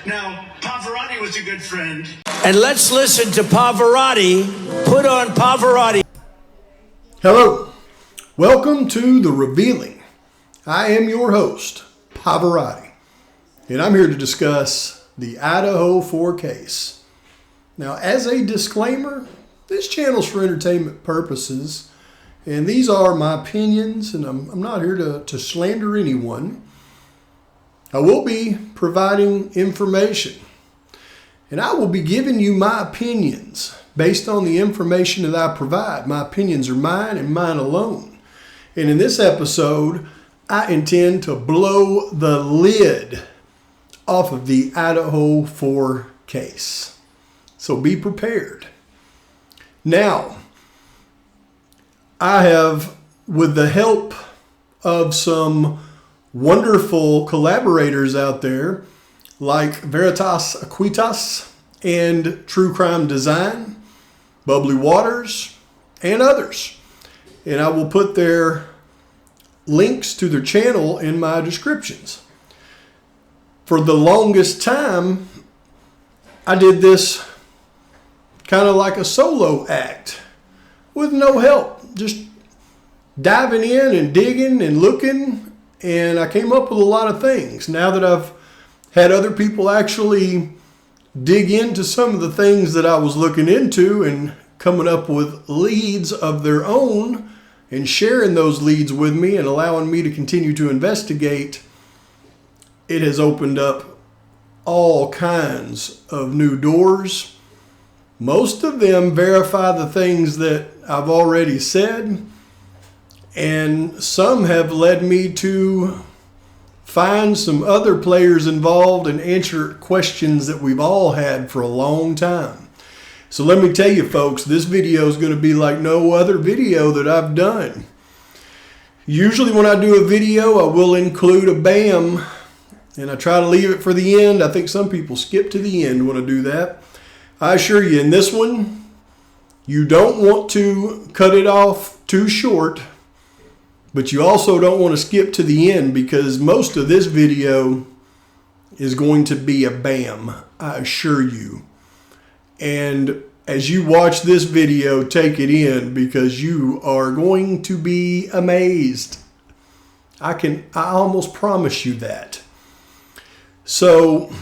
Now, Pavarotti was a good friend. And let's listen to Pavarotti. Put on Pavarotti. Hello, welcome to The Revealing. I am your host, Pavarotti, and I'm here to discuss the Idaho 4 case. Now, as a disclaimer, this channel's for entertainment purposes, and these are my opinions, and I'm not here to slander anyone. I will be providing information, and I will be giving you my opinions based on the information that I provide. My opinions are mine and mine alone. And in this episode, I intend to blow the lid off of the Idaho 4 case. So be prepared. Now, I have, with the help of some wonderful collaborators out there like Veritas Aquitas and True Crime Design, Bubbly Waters, and others. And I will put their links to their channel in my descriptions. For the longest time, I did this kind of like a solo act with no help, just diving in and digging and looking. And I came up with a lot of things. Now that I've had other people actually dig into some of the things that I was looking into and coming up with leads of their own and sharing those leads with me and allowing me to continue to investigate, it has opened up all kinds of new doors. Most of them verify the things that I've already said, and some have led me to find some other players involved and answer questions that we've all had for a long time. So let me tell you folks, this video is going to be like no other video that I've done. Usually when I do a video, I will include a BAM, and I try to leave it for the end. I think some people skip to the end when I do that. I assure you, in this one, you don't want to cut it off too short, but you also don't want to skip to the end, because most of this video is going to be a BAM, I assure you. And as you watch this video, take it in, because you are going to be amazed. I almost promise you that. So,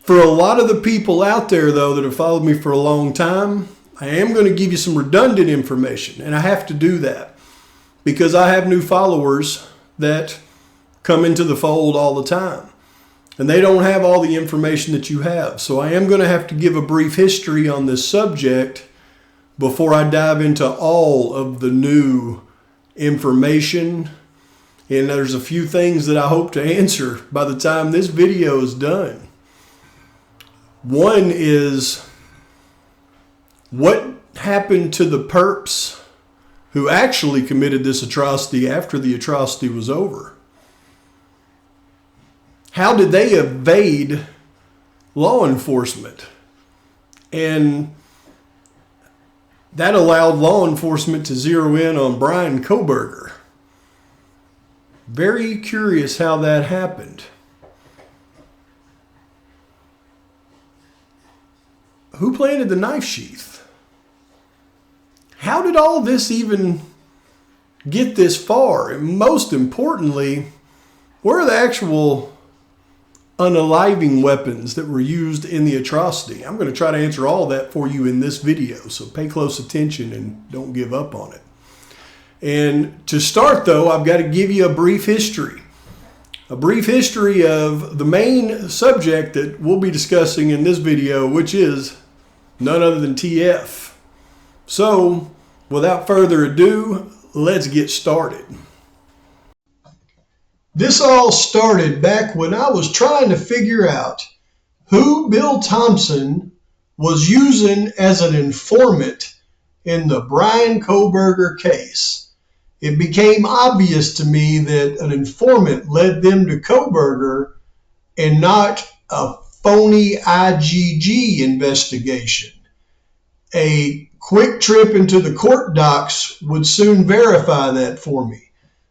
for a lot of the people out there, though, that have followed me for a long time, I am going to give you some redundant information, and I have to do that because I have new followers that come into the fold all the time, and they don't have all the information that you have. So I am going to have to give a brief history on this subject before I dive into all of the new information. And there's a few things that I hope to answer by the time this video is done. One is, what happened to the perps who actually committed this atrocity after the atrocity was over? How did they evade law enforcement? And that allowed law enforcement to zero in on Bryan Kohberger. Very curious how that happened. Who planted the knife sheath? How did all this even get this far? And most importantly, where are the actual unaliving weapons that were used in the atrocity? I'm going to try to answer all that for you in this video, so pay close attention and don't give up on it. And to start, though, I've got to give you a brief history. A brief history of the main subject that we'll be discussing in this video, which is none other than TF. So, without further ado, let's get started. This all started back when I was trying to figure out who Bill Thompson was using as an informant in the Bryan Kohberger case. It became obvious to me that an informant led them to Kohberger and not a phony IGG investigation. A quick trip into the court docs would soon verify that for me.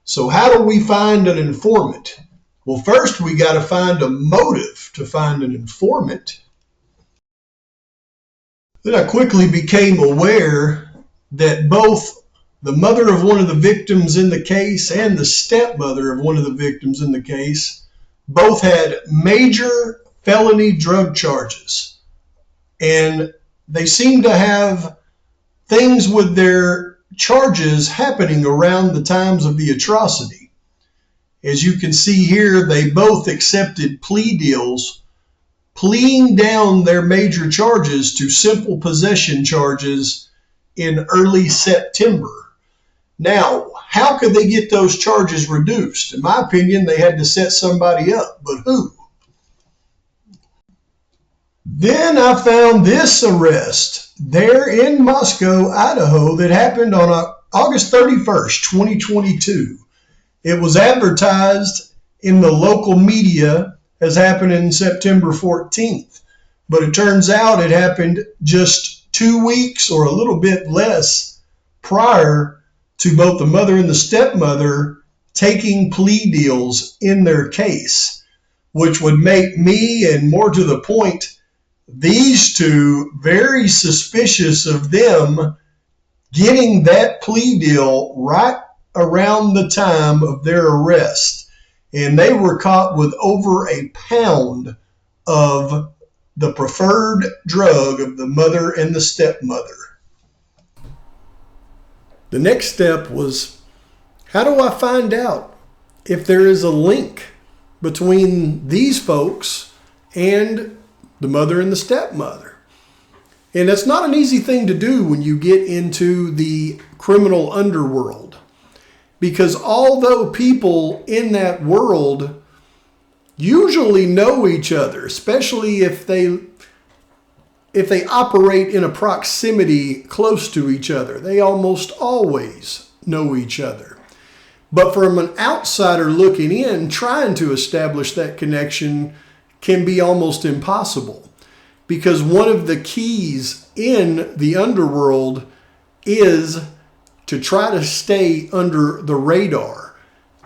So how do we find an informant? Well, first we got to find a motive to find an informant. Then I quickly became aware that both the mother of one of the victims in the case and the stepmother of one of the victims in the case both had major felony drug charges. And they seem to have things with their charges happening around the times of the atrocity. As you can see here, they both accepted plea deals, pleading down their major charges to simple possession charges in early September. Now, how could they get those charges reduced? In my opinion, they had to set somebody up, but who? Then I found this arrest there in Moscow, Idaho, that happened on August 31st, 2022. It was advertised in the local media as happening September 14th, but it turns out it happened just 2 weeks or a little bit less prior to both the mother and the stepmother taking plea deals in their case, which would make me, and more to the point, these two very suspicious of them getting that plea deal right around the time of their arrest. And they were caught with over a pound of the preferred drug of the mother and the stepmother. The next step was, how do I find out if there is a link between these folks and the mother and the stepmother? And that's not an easy thing to do when you get into the criminal underworld, because although people in that world usually know each other, especially if they operate in a proximity close to each other, they almost always know each other. But from an outsider looking in, trying to establish that connection can be almost impossible, because one of the keys in the underworld is to try to stay under the radar,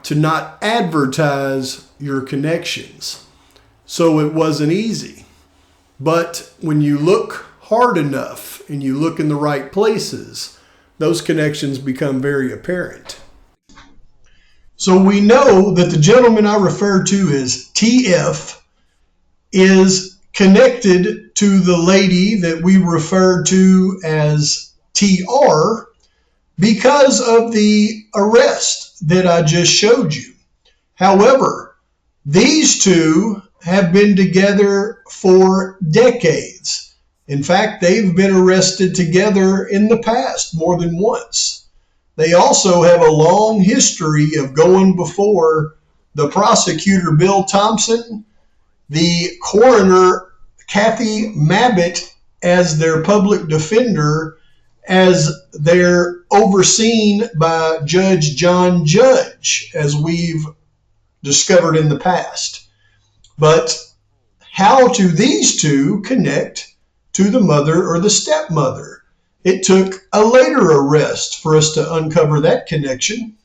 to not advertise your connections. So it wasn't easy. But when you look hard enough and you look in the right places, those connections become very apparent. So we know that the gentleman I referred to as TF is connected to the lady that we referred to as TR because of the arrest that I just showed you. However, these two have been together for decades. In fact, they've been arrested together in the past more than once. They also have a long history of going before the prosecutor, Bill Thompson, the coroner, Kathy Mabbitt, as their public defender, as they're overseen by Judge John Judge, as we've discovered in the past. But how do these two connect to the mother or the stepmother? It took a later arrest for us to uncover that connection.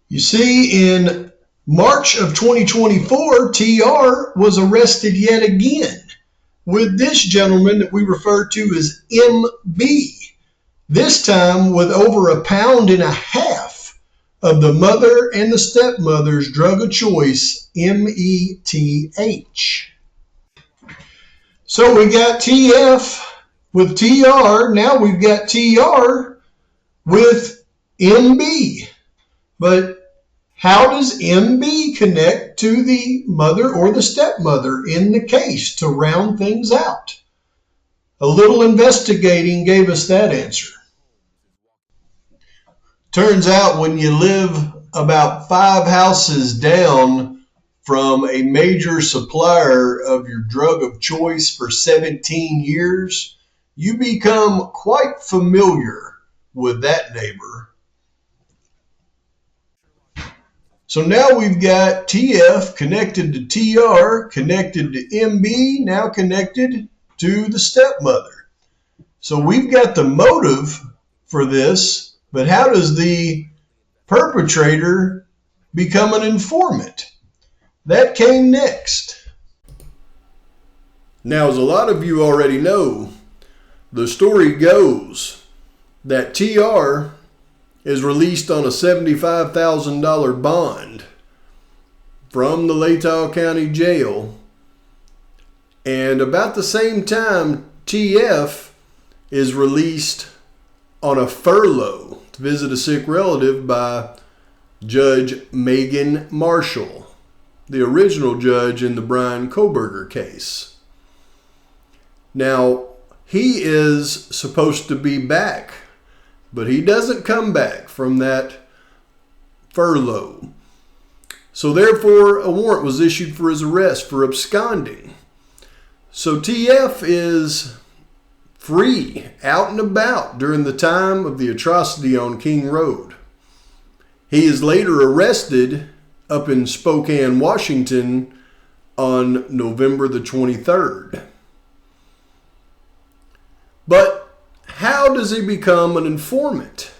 You see, in March of 2024, TR was arrested yet again with this gentleman that we refer to as MB, this time with over 1.5 pounds of the mother and the stepmother's drug of choice, METH. So we got TF with TR, now we've got TR with MB. But how does MB connect to the mother or the stepmother in the case to round things out? A little investigating gave us that answer. Turns out when you live about 5 houses down from a major supplier of your drug of choice for 17 years, you become quite familiar with that neighbor. So now we've got TF connected to TR, connected to MB, now connected to the stepmother. So we've got the motive for this, but how does the perpetrator become an informant? That came next. Now, as a lot of you already know, the story goes that TR is released on a $75,000 bond from the Latah County Jail. And about the same time, TF is released on a furlough to visit a sick relative by Judge Megan Marshall, the original judge in the Bryan Kohberger case. Now, he is supposed to be back, but he doesn't come back from that furlough. So therefore, a warrant was issued for his arrest for absconding. So TF is free, out and about during the time of the atrocity on King Road. He is later arrested up in Spokane, Washington on November the 23rd. But how does he become an informant?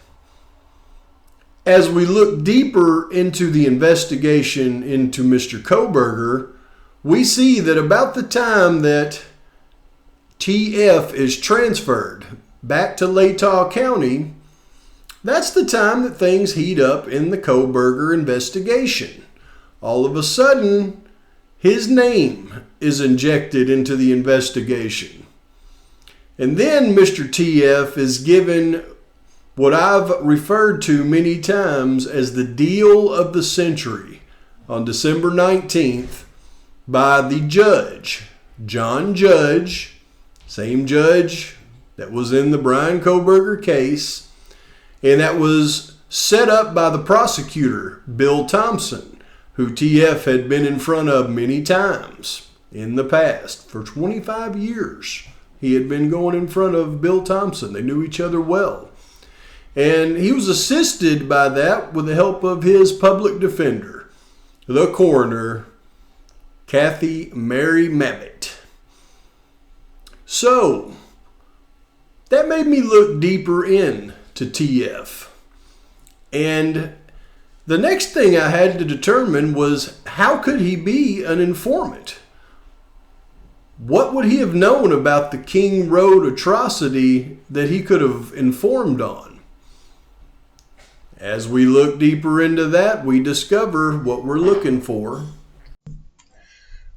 As we look deeper into the investigation into Mr. Kohberger, we see that about the time that TF is transferred back to Latah County, that's the time that things heat up in the Kohberger investigation. All of a sudden, his name is injected into the investigation. And then Mr. TF is given what I've referred to many times as the deal of the century on December 19th by the judge, John Judge, same judge that was in the Bryan Kohberger case, and that was set up by the prosecutor, Bill Thompson, who TF had been in front of many times in the past. For 25 years, he had been going in front of Bill Thompson. They knew each other well. And he was assisted by that with the help of his public defender, the coroner, Kathy Mary Mabbitt. So, that made me look deeper into TF. And the next thing I had to determine was, how could he be an informant? What would he have known about the King Road atrocity that he could have informed on? As we look deeper into that, we discover what we're looking for.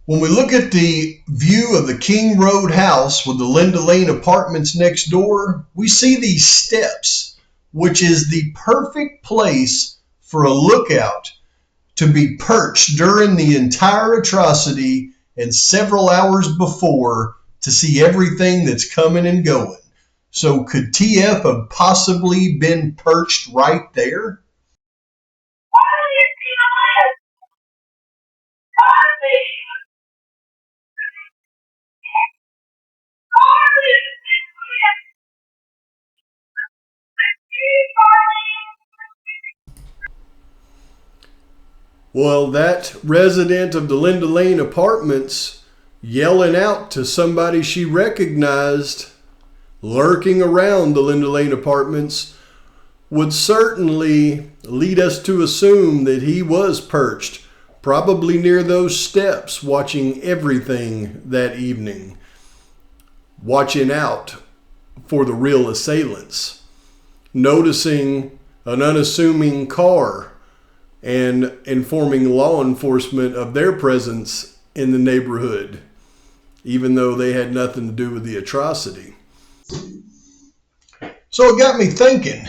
When we look at the view of the King Road house with the Linda Lane apartments next door, we see these steps, which is the perfect place for a lookout to be perched during the entire atrocity and several hours before to see everything that's coming and going. So could TF have possibly been perched right there? Well, that resident of the Linda Lane apartments yelling out to somebody she recognized lurking around the Linda Lane apartments would certainly lead us to assume that he was perched, probably near those steps, watching everything that evening, watching out for the real assailants, noticing an unassuming car and informing law enforcement of their presence in the neighborhood, even though they had nothing to do with the atrocity. So it got me thinking,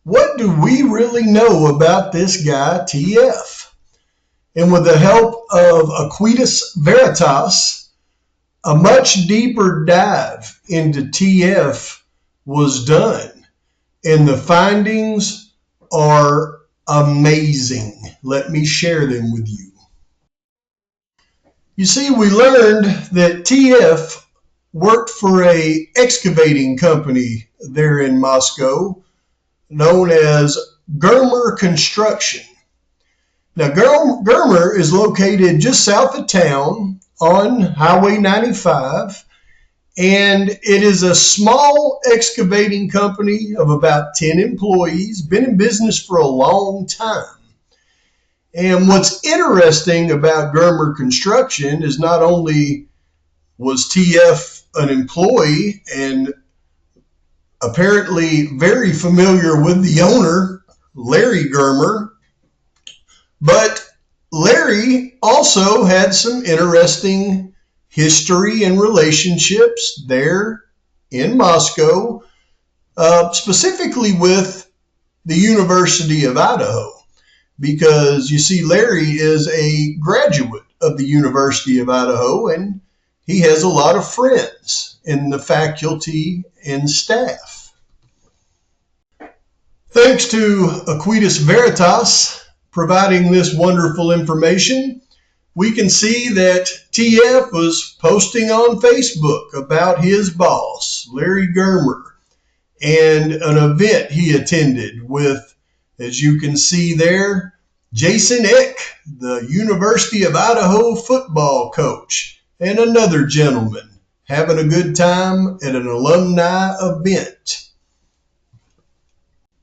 what do we really know about this guy, TF? And with the help of Aquitas Veritas, a much deeper dive into TF was done, and the findings are amazing. Let me share them with you. You see, we learned that TF worked for an excavating company there in Moscow known as Germer Construction. Now, Germer is located just south of town on Highway 95, And it is a small excavating company of about 10 employees, been in business for a long time. And what's interesting about Germer Construction is not only was TF an employee and apparently very familiar with the owner, Larry Germer, but Larry also had some interesting history and relationships there in Moscow, specifically with the University of Idaho, because you see, Larry is a graduate of the University of Idaho, and he has a lot of friends in the faculty and staff. Thanks to Aquitas Veritas providing this wonderful information, we can see that TF was posting on Facebook about his boss, Larry Germer, and an event he attended with, as you can see there, Jason Eck, the University of Idaho football coach, and another gentleman having a good time at an alumni event.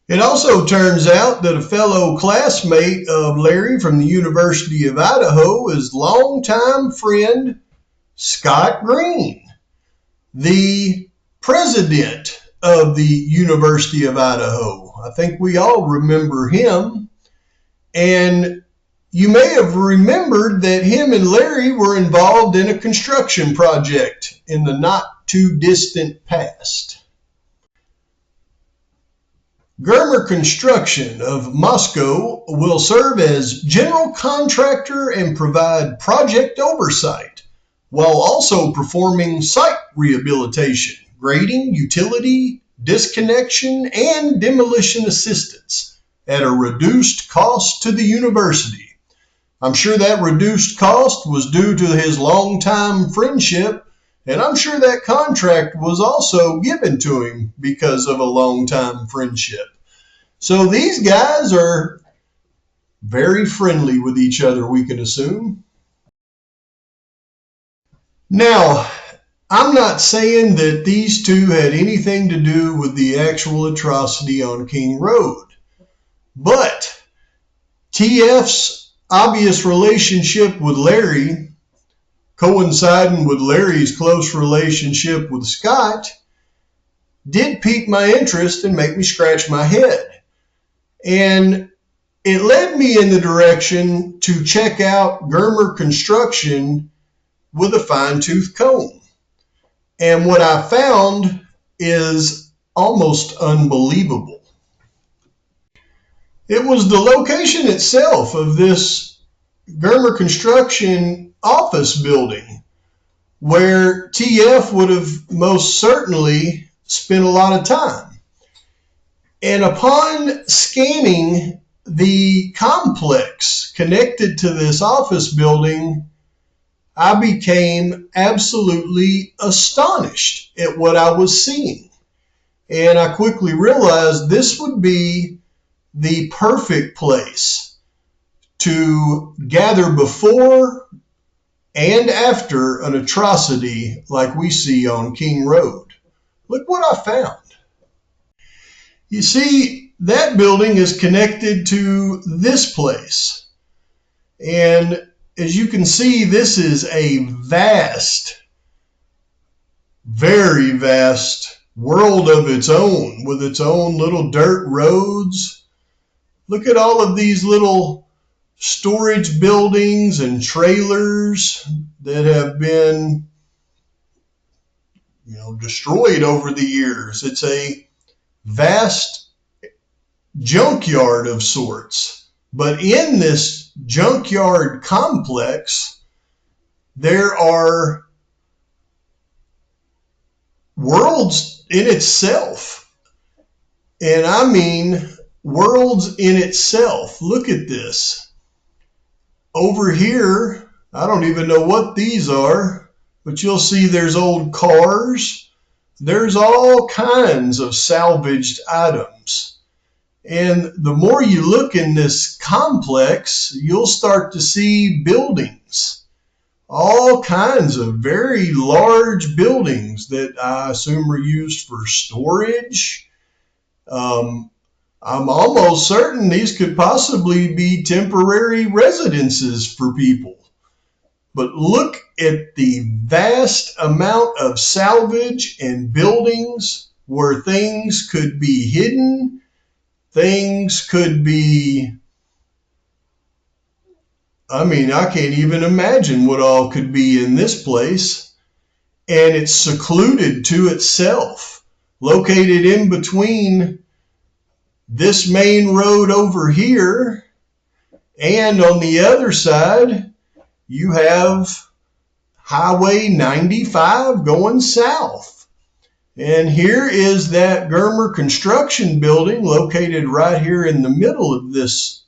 It also turns out that a fellow classmate of Larry from the University of Idaho is longtime friend Scott Green, the president of the University of Idaho. I think we all remember him. And you may have remembered that him and Larry were involved in a construction project in the not too distant past. Germer Construction of Moscow will serve as general contractor and provide project oversight, while also performing site rehabilitation, grading, utility, disconnection, and demolition assistance at a reduced cost to the university. I'm sure that reduced cost was due to his longtime friendship, and I'm sure that contract was also given to him because of a longtime friendship. So these guys are very friendly with each other, we can assume. Now, I'm not saying that these two had anything to do with the actual atrocity on King Road, but TF's obvious relationship with Larry, coinciding with Larry's close relationship with Scott, did pique my interest and make me scratch my head. And it led me in the direction to check out Germer Construction with a fine-tooth comb. And what I found is almost unbelievable. It was the location itself of this Germer Construction office building where TF would have most certainly spent a lot of time. And upon scanning the complex connected to this office building, I became absolutely astonished at what I was seeing. And I quickly realized this would be the perfect place to gather before and after an atrocity like we see on King Road. Look what I found. You see, that building is connected to this place. And as you can see, this is a vast, very vast world of its own, with its own little dirt roads. Look at all of these little storage buildings and trailers that have been, destroyed over the years. It's a vast junkyard of sorts. But in this junkyard complex, there are worlds in itself. And I mean worlds in itself. Look at this. Over here, I don't even know what these are, but you'll see there's old cars. There's all kinds of salvaged items. And the more you look in this complex, you'll start to see buildings all kinds of very large buildings that I assume are used for storage. I'm almost certain these could possibly be temporary residences for people. But look at the vast amount of salvage and buildings where things could be hidden, things could be, I can't even imagine what all could be in this place. And it's secluded to itself, located in between this main road over here, and on the other side, you have Highway 95 going south. And here is that Germer Construction building located right here in the middle of this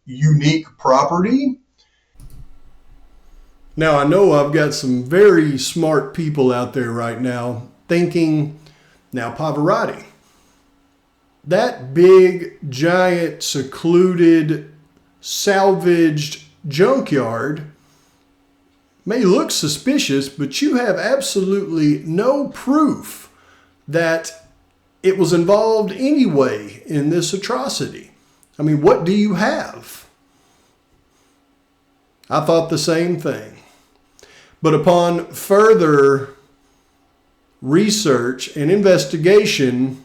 unique property. Now, I know I've got some very smart people out there right now thinking, now Pavarotti, that big, giant, secluded, salvaged junkyard may look suspicious, but you have absolutely no proof that it was involved anyway in this atrocity. What do you have? I thought the same thing. But upon further research and investigation,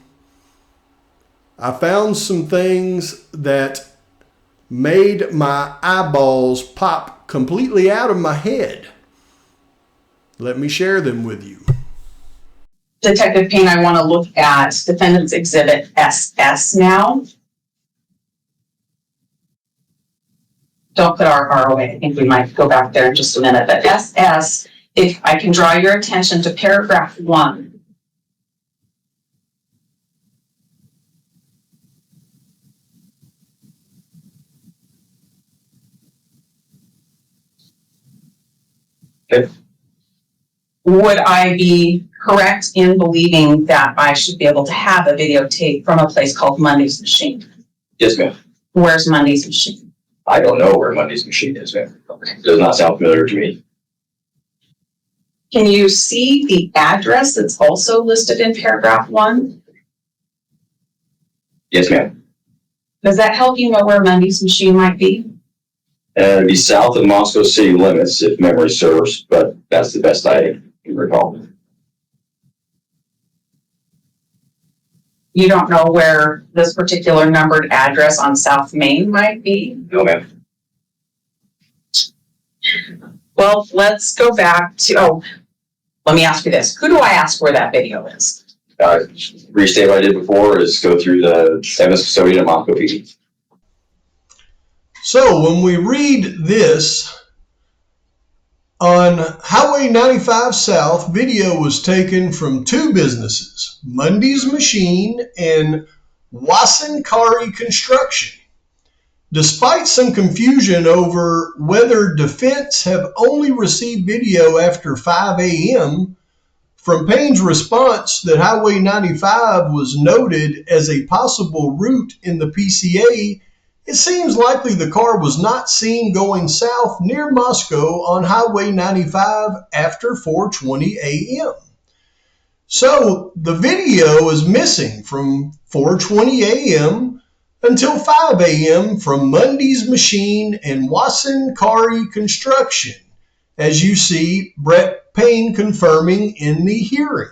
I found some things that made my eyeballs pop completely out of my head. Let me share them with you. Detective Payne, I want to look at Defendant's Exhibit SS now. Don't put RR away. I think we might go back there in just a minute. But SS, if I can draw your attention to paragraph 1. Okay. Would I be correct in believing that I should be able to have a videotape from a place called Mundy's Machine? Yes, ma'am. Where's Mundy's Machine? I don't know where Mundy's Machine is, ma'am. It does not sound familiar to me. Can you see the address that's also listed in paragraph 1? Yes, ma'am. Does that help you know where Mundy's Machine might be? It'd be south of Moscow city limits, if memory serves, but that's the best I can recall. You don't know where this particular numbered address on South Main might be? No, ma'am. Well, let's go back to, let me ask you this. Who do I ask where that video is? Restate what I did before is go through the MS custodian at Moscow PD. So when we read this, on Highway 95 South, video was taken from two businesses, Mundy's Machine and Wasankari Construction. Despite some confusion over whether defense have only received video after 5 a.m., from Payne's response that Highway 95 was noted as a possible route in the PCA, it seems likely the car was not seen going south near Moscow on Highway 95 after 4:20 a.m. So the video is missing from 4:20 a.m. until 5 a.m. from Mundy's Machine and Wasankari Construction, as you see Brett Payne confirming in the hearing.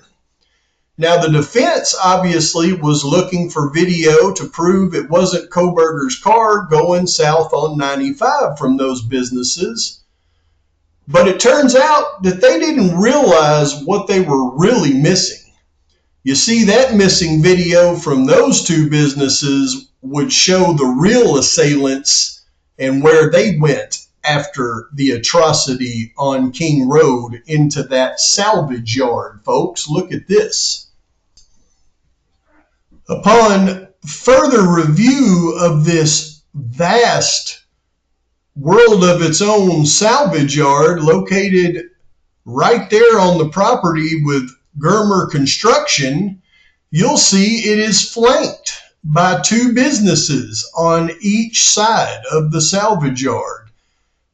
Now, the defense obviously was looking for video to prove it wasn't Kohberger's car going south on 95 from those businesses. But it turns out that they didn't realize what they were really missing. You see, that missing video from those two businesses would show the real assailants and where they went after the atrocity on King Road into that salvage yard, folks. Look at this. Upon further review of this vast world of its own salvage yard located right there on the property with Germer Construction, you'll see it is flanked by two businesses on each side of the salvage yard.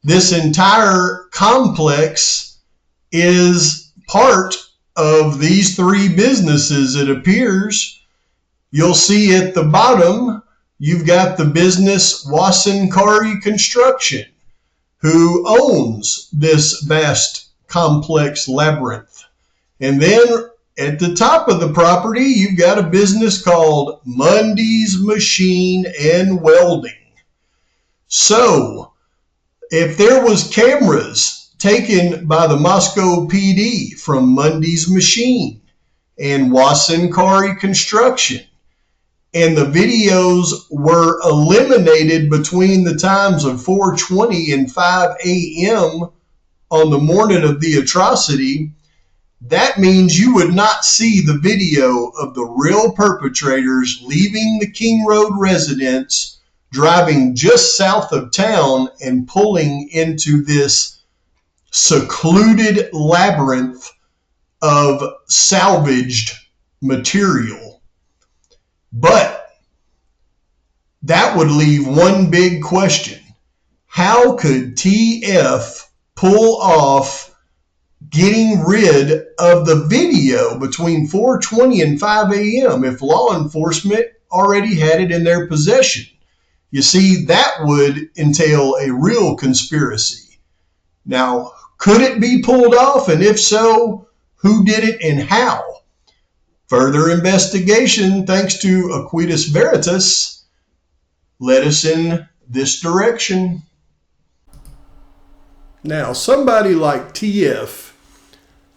this entire complex is part of these three businesses, it appears. You'll see at the bottom, you've got the business Wasankari Construction, who owns this vast complex labyrinth. And then at the top of the property, you've got a business called Mundy's Machine and Welding. So, if there was cameras taken by the Moscow PD from Mundy's Machine and Wasankari Construction, and the videos were eliminated between the times of 4:20 and 5 a.m. on the morning of the atrocity, that means you would not see the video of the real perpetrators leaving the King Road residence, driving just south of town and pulling into this secluded labyrinth of salvaged material. But that would leave one big question. How could TF pull off getting rid of the video between 4:20 and 5 a.m. if law enforcement already had it in their possession? You see, that would entail a real conspiracy. Now, could it be pulled off? And if so, who did it and how? Further investigation, thanks to Aquitas Veritas, led us in this direction. Now, somebody like TF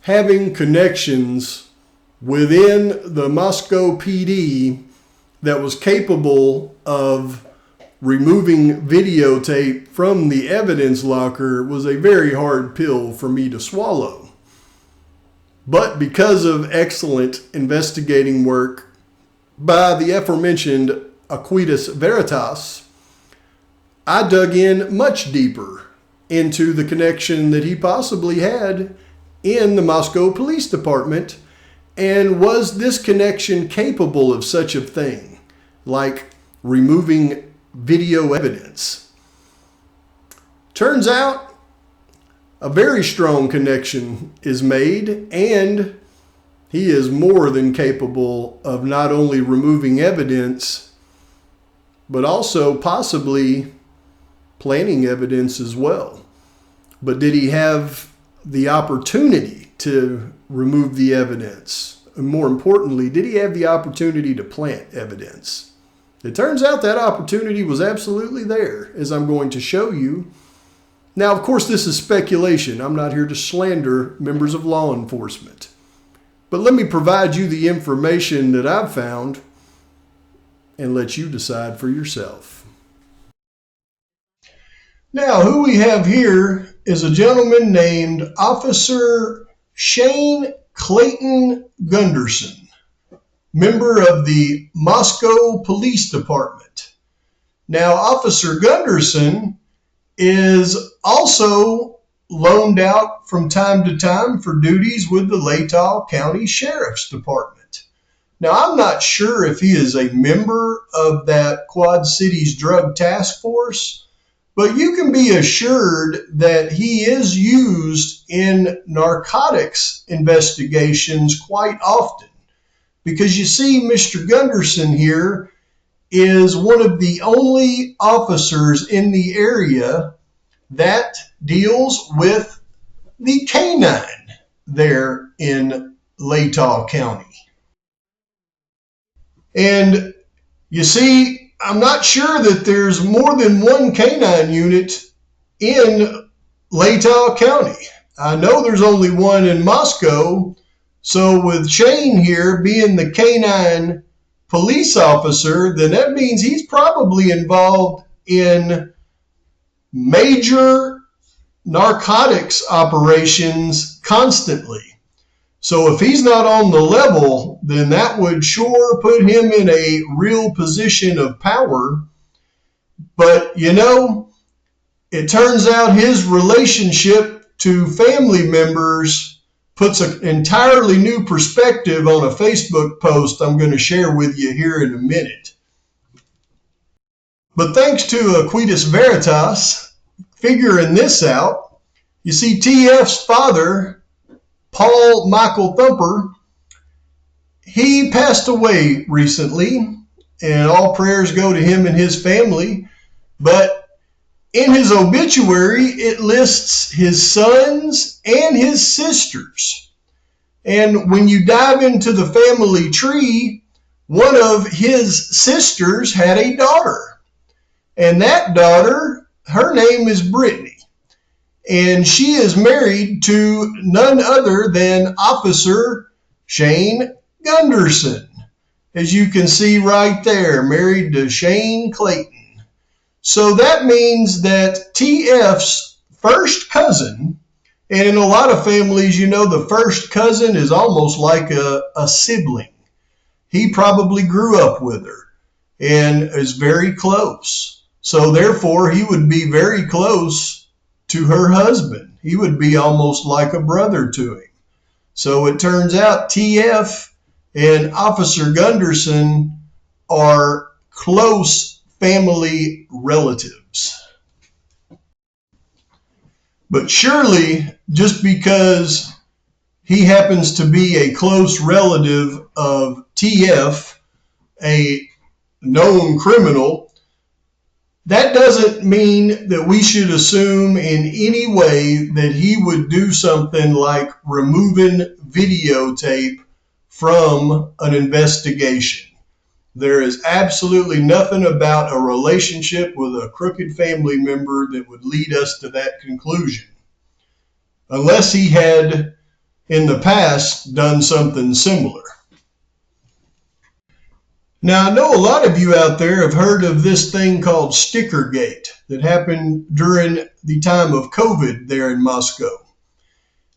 having connections within the Moscow PD that was capable of removing videotape from the evidence locker was a very hard pill for me to swallow. But because of excellent investigating work by the aforementioned Aquitas Veritas, I dug in much deeper into the connection that he possibly had in the Moscow Police Department, and was this connection capable of such a thing, like removing video evidence? Turns out a very strong connection is made, and he is more than capable of not only removing evidence, but also possibly planting evidence as well. But did he have the opportunity to remove the evidence? And more importantly, did he have the opportunity to plant evidence? It turns out that opportunity was absolutely there, as I'm going to show you. Now, of course, this is speculation. I'm not here to slander members of law enforcement. But let me provide you the information that I've found and let you decide for yourself. Now, who we have here is a gentleman named Officer Shane Clayton Gunderson, member of the Moscow Police Department. Now, Officer Gunderson is also loaned out from time to time for duties with the Latah County Sheriff's Department. Now, I'm not sure if he is a member of that Quad Cities Drug Task Force, but you can be assured that he is used in narcotics investigations quite often. Because you see, Mr. Gunderson here is one of the only officers in the area that deals with the canine there in Latah County. And you see, I'm not sure that there's more than one canine unit in Latah County. I know there's only one in Moscow. So with Shane here being the canine police officer, then that means he's probably involved in major narcotics operations constantly. So if he's not on the level, then that would sure put him in a real position of power. But, you know, it turns out his relationship to family members puts an entirely new perspective on a Facebook post I'm going to share with you here in a minute. But thanks to Aquitas Veritas, figuring this out. You see, TF's father, Paul Michael Thumper, he passed away recently, and all prayers go to him and his family. But in his obituary, it lists his sons and his sisters. And when you dive into the family tree, one of his sisters had a daughter. And that daughter, her name is Brittany. And she is married to none other than Officer Shane Gunderson. As you can see right there, married to Shane Clayton. So that means that TF's first cousin, and in a lot of families, you know, the first cousin is almost like a sibling. He probably grew up with her and is very close. So therefore, he would be very close to her husband. He would be almost like a brother to him. So it turns out TF and Officer Gunderson are close family relatives. But surely, just because he happens to be a close relative of TF, a known criminal, that doesn't mean that we should assume in any way that he would do something like removing videotape from an investigation. There is absolutely nothing about a relationship with a crooked family member that would lead us to that conclusion, unless he had in the past done something similar. Now, I know a lot of you out there have heard of this thing called Stickergate that happened during the time of COVID there in Moscow.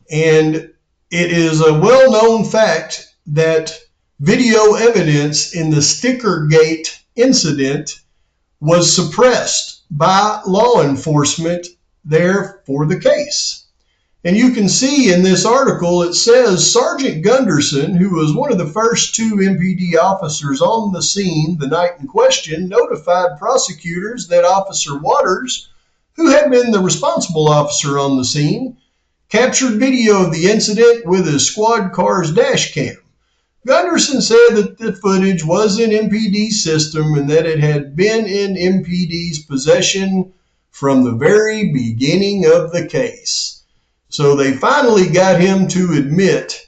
And it is a well-known fact that video evidence in the Stickergate incident was suppressed by law enforcement there for the case. And you can see in this article, it says Sergeant Gunderson, who was one of the first two MPD officers on the scene the night in question, notified prosecutors that Officer Waters, who had been the responsible officer on the scene, captured video of the incident with his squad car's dash cam. Gunderson said that the footage was in MPD's system and that it had been in MPD's possession from the very beginning of the case. So they finally got him to admit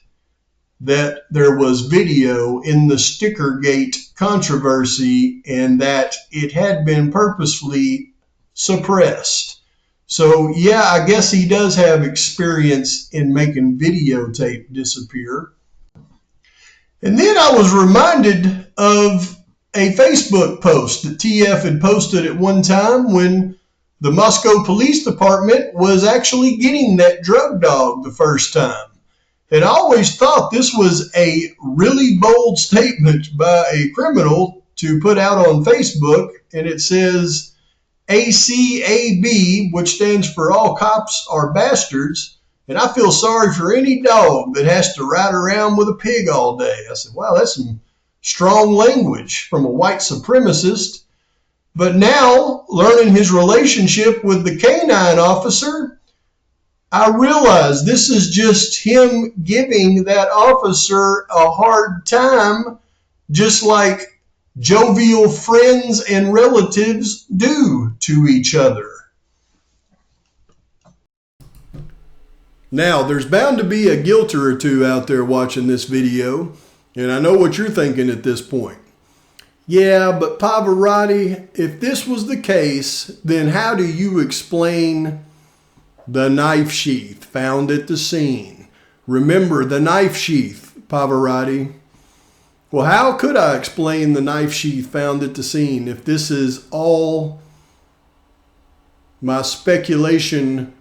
that there was video in the Stickergate controversy and that it had been purposefully suppressed. So yeah, I guess he does have experience in making videotape disappear. And then I was reminded of a Facebook post that TF had posted at one time when the Moscow Police Department was actually getting that drug dog the first time. And I always thought this was a really bold statement by a criminal to put out on Facebook. And it says ACAB, which stands for All Cops Are Bastards. And I feel sorry for any dog that has to ride around with a pig all day. I said, wow, that's some strong language from a white supremacist. But now, learning his relationship with the canine officer, I realize this is just him giving that officer a hard time, just like jovial friends and relatives do to each other. Now, there's bound to be a guilter or two out there watching this video, and I know what you're thinking at this point. Yeah, but Pavarotti, if this was the case, then how do you explain the knife sheath found at the scene? Remember the knife sheath, Pavarotti. Well, how could I explain the knife sheath found at the scene if this is all my speculation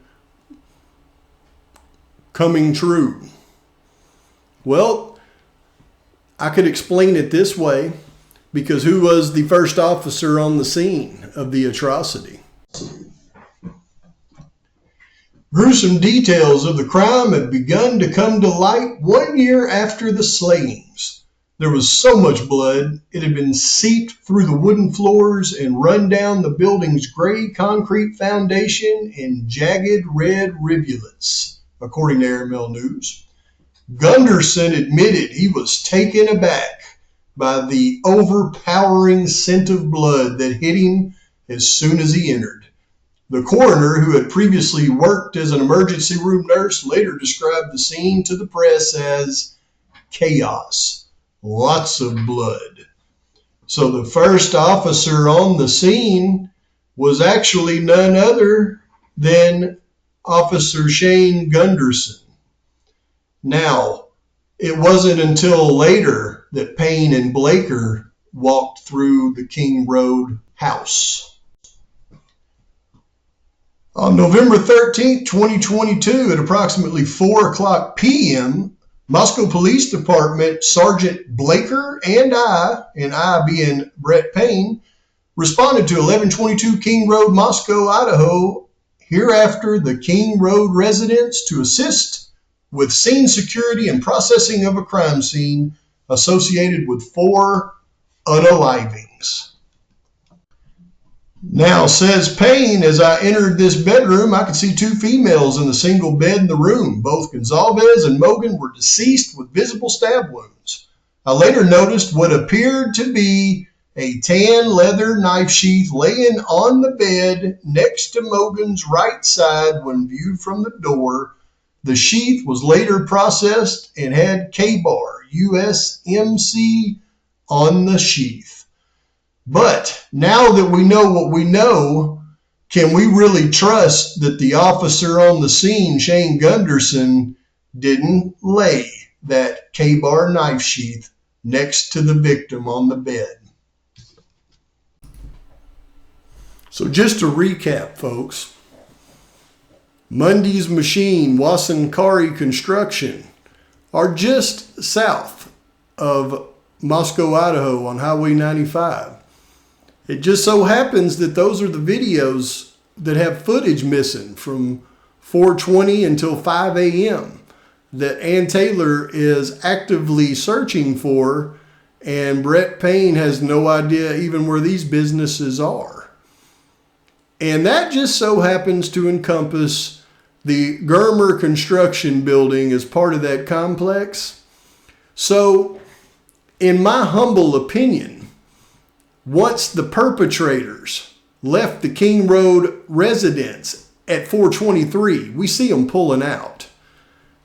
coming true? Well, I could explain it this way. Because who was the first officer on the scene of the atrocity? Gruesome details of the crime have begun to come to light 1 year after the slayings. There was so much blood, it had been seeped through the wooden floors and run down the building's gray concrete foundation in jagged red rivulets, according to Airmail News. Gunderson admitted he was taken aback by the overpowering scent of blood that hit him as soon as he entered. The coroner, who had previously worked as an emergency room nurse, later described the scene to the press as chaos. Lots of blood. So the first officer on the scene was actually none other than Officer Shane Gunderson. Now, it wasn't until later that Payne and Blaker walked through the King Road house. On November 13, 2022, at approximately 4 o'clock p.m., Moscow Police Department Sergeant Blaker and I being Brett Payne, responded to 1122 King Road, Moscow, Idaho, hereafter the King Road residents, to assist with scene security and processing of a crime scene associated with 4 unalivings. Now, says Payne, as I entered this bedroom, I could see 2 females in the single bed in the room. Both Gonzalez and Mogan were deceased with visible stab wounds. I later noticed what appeared to be a tan leather knife sheath laying on the bed next to Mogan's right side when viewed from the door. The sheath was later processed and had K-bar, USMC, on the sheath. But now that we know what we know, can we really trust that the officer on the scene, Shane Gunderson, didn't lay that K-bar knife sheath next to the victim on the bed? So just to recap, folks, Mundy's Machine, Wasankari Construction are just south of Moscow, Idaho on Highway 95. It just so happens that those are the videos that have footage missing from 4:20 until 5 a.m. that Ann Taylor is actively searching for, and Brett Payne has no idea even where these businesses are. And that just so happens to encompass the Germer Construction building as part of that complex. So, in my humble opinion, once the perpetrators left the King Road residence at 423, we see them pulling out.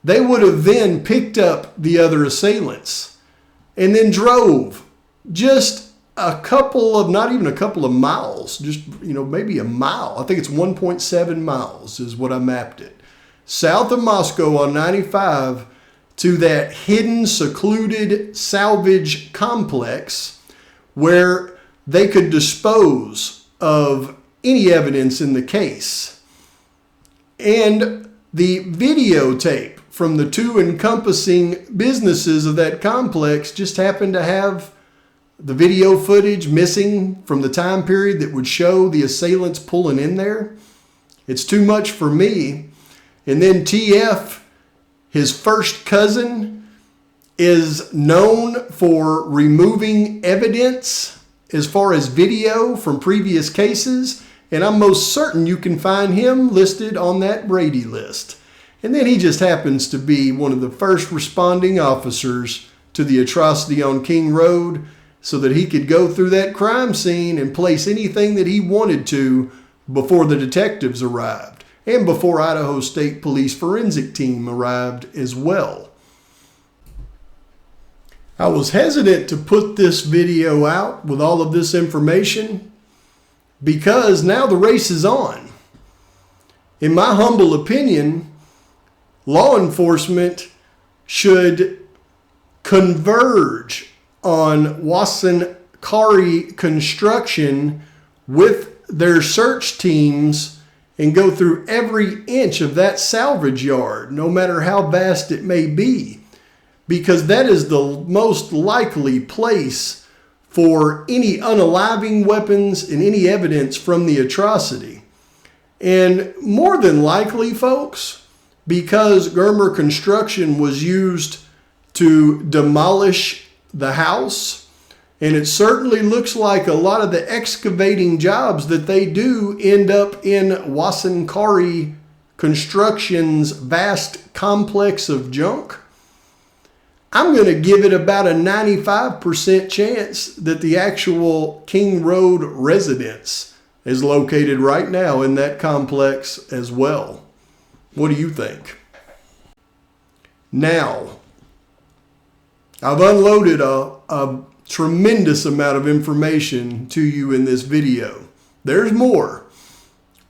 They would have then picked up the other assailants and then drove just a couple of, not even a couple of miles, just, maybe a mile. I think it's 1.7 miles is what I mapped it. South of Moscow on 95 to that hidden, secluded salvage complex where they could dispose of any evidence in the case. And the videotape from the 2 encompassing businesses of that complex just happened to have the video footage missing from the time period that would show the assailants pulling in there. It's too much for me. And then TF, his first cousin, is known for removing evidence as far as video from previous cases, and I'm most certain you can find him listed on that Brady list. And then he just happens to be one of the first responding officers to the atrocity on King Road, so that he could go through that crime scene and place anything that he wanted to before the detectives arrived, and before Idaho State Police forensic team arrived as well. I was hesitant to put this video out with all of this information because now the race is on. In my humble opinion, law enforcement should converge on Wasankari Construction with their search teams and go through every inch of that salvage yard, no matter how vast it may be, because that is the most likely place for any unaliving weapons and any evidence from the atrocity. And more than likely, folks, because Germer Construction was used to demolish the house. And it certainly looks like a lot of the excavating jobs that they do end up in Wasankari Construction's vast complex of junk. I'm going to give it about a 95% chance that the actual King Road residence is located right now in that complex as well. What do you think? Now, I've unloaded a tremendous amount of information to you in this video. There's more,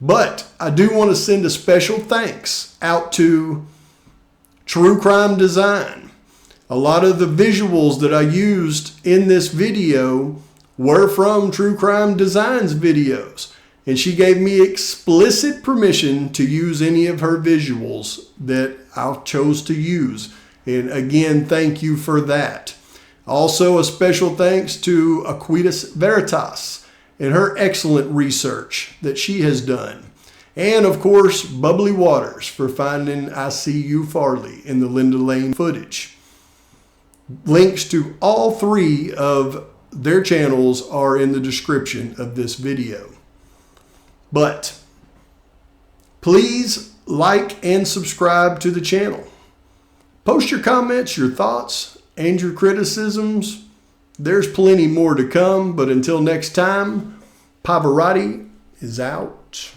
but I do want to send a special thanks out to True Crime Design. A lot of the visuals that I used in this video were from True Crime Design's videos, and she gave me explicit permission to use any of her visuals that I chose to use. And again, thank you for that. Also, a special thanks to Aquitas Veritas and her excellent research that she has done. And of course, Bubbly Waters for finding I See You Farley in the Linda Lane footage. Links to all three of their channels are in the description of this video. But please like and subscribe to the channel. Post your comments, your thoughts, and your criticisms. There's plenty more to come, but until next time, Pavarotti is out.